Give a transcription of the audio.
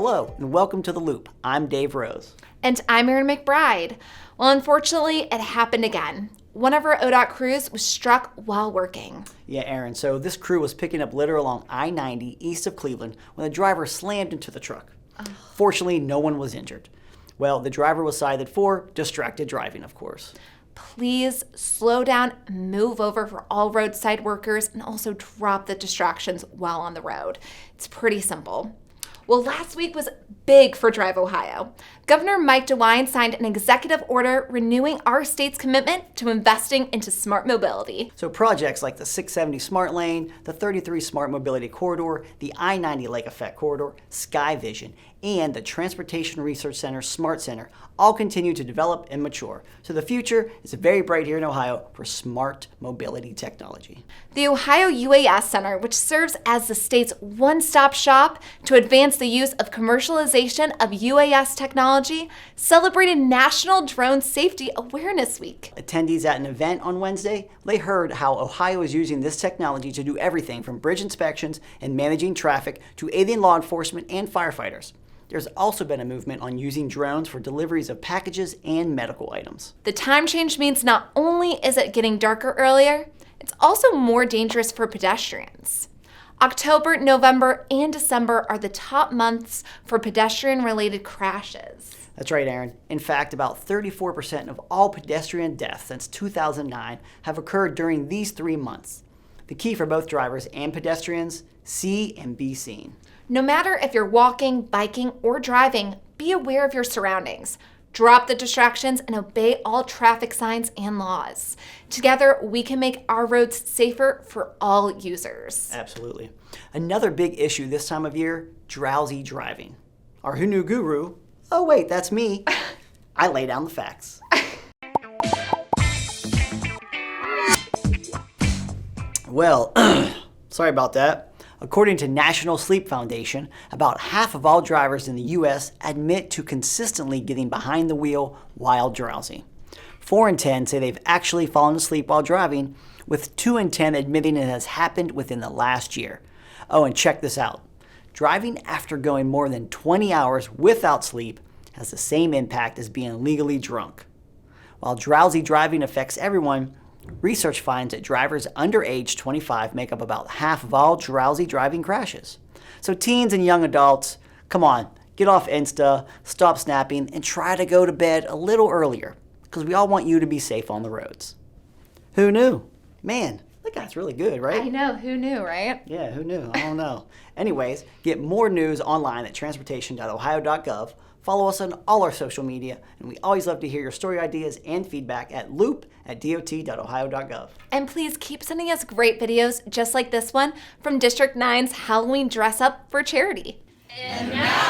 Hello, and welcome to The Loop. I'm Dave Rose. And I'm Erin McBride. Well, unfortunately, it happened again. One of our ODOT crews was struck while working. Yeah, Erin, so this crew was picking up litter along I-90 east of Cleveland when the driver slammed into the truck. Fortunately, no one was injured. Well, the driver was cited for distracted driving, of course. Please slow down, move over for all roadside workers, and also drop the distractions while on the road. It's pretty simple. Well, last week was big for DriveOhio. Governor Mike DeWine signed an executive order renewing our state's commitment to investing into smart mobility. So projects like the 670 Smart Lane, the 33 Smart Mobility Corridor, the I-90 Lake Effect Corridor, Sky Vision, and the Transportation Research Center Smart Center all continue to develop and mature. So the future is very bright here in Ohio for smart mobility technology. The Ohio UAS Center, which serves as the state's one-stop shop to advance the use of commercialization of UAS technology, celebrated National Drone Safety Awareness Week. Attendees at an event on Wednesday, they heard how Ohio is using this technology to do everything from bridge inspections and managing traffic to aiding law enforcement and firefighters. There's also been a movement on using drones for deliveries of packages and medical items. The time change means not only is it getting darker earlier, it's also more dangerous for pedestrians. October, November, and December are the top months for pedestrian-related crashes. That's right, Erin. In fact, about 34% of all pedestrian deaths since 2009 have occurred during these 3 months. The key for both drivers and pedestrians, see and be seen. No matter if you're walking, biking, or driving, be aware of your surroundings. Drop the distractions and obey all traffic signs and laws. Together, we can make our roads safer for all users. Absolutely. Another big issue this time of year, drowsy driving. Our Who Knew guru, oh wait, that's me. I lay down the facts. Well, sorry about that. According to National Sleep Foundation, about half of all drivers in the U.S. admit to consistently getting behind the wheel while drowsy. 4 in 10 say they've actually fallen asleep while driving, with 2 in 10 admitting it has happened within the last year. Oh, and check this out. Driving after going more than 20 hours without sleep has the same impact as being legally drunk. While drowsy driving affects everyone, research finds that drivers under age 25 make up about half of all drowsy driving crashes. So teens and young adults, come on, get off Insta, stop snapping, and try to go to bed a little earlier, because we all want you to be safe on the roads. Who knew? Man, that guy's really good, right? I know, who knew, right? Yeah, who knew? I don't know. Anyways, get more news online at transportation.ohio.gov. Follow us on all our social media, and we always love to hear your story ideas and feedback at loop@dot.ohio.gov. And please keep sending us great videos just like this one from District 9's Halloween Dress Up for Charity. And now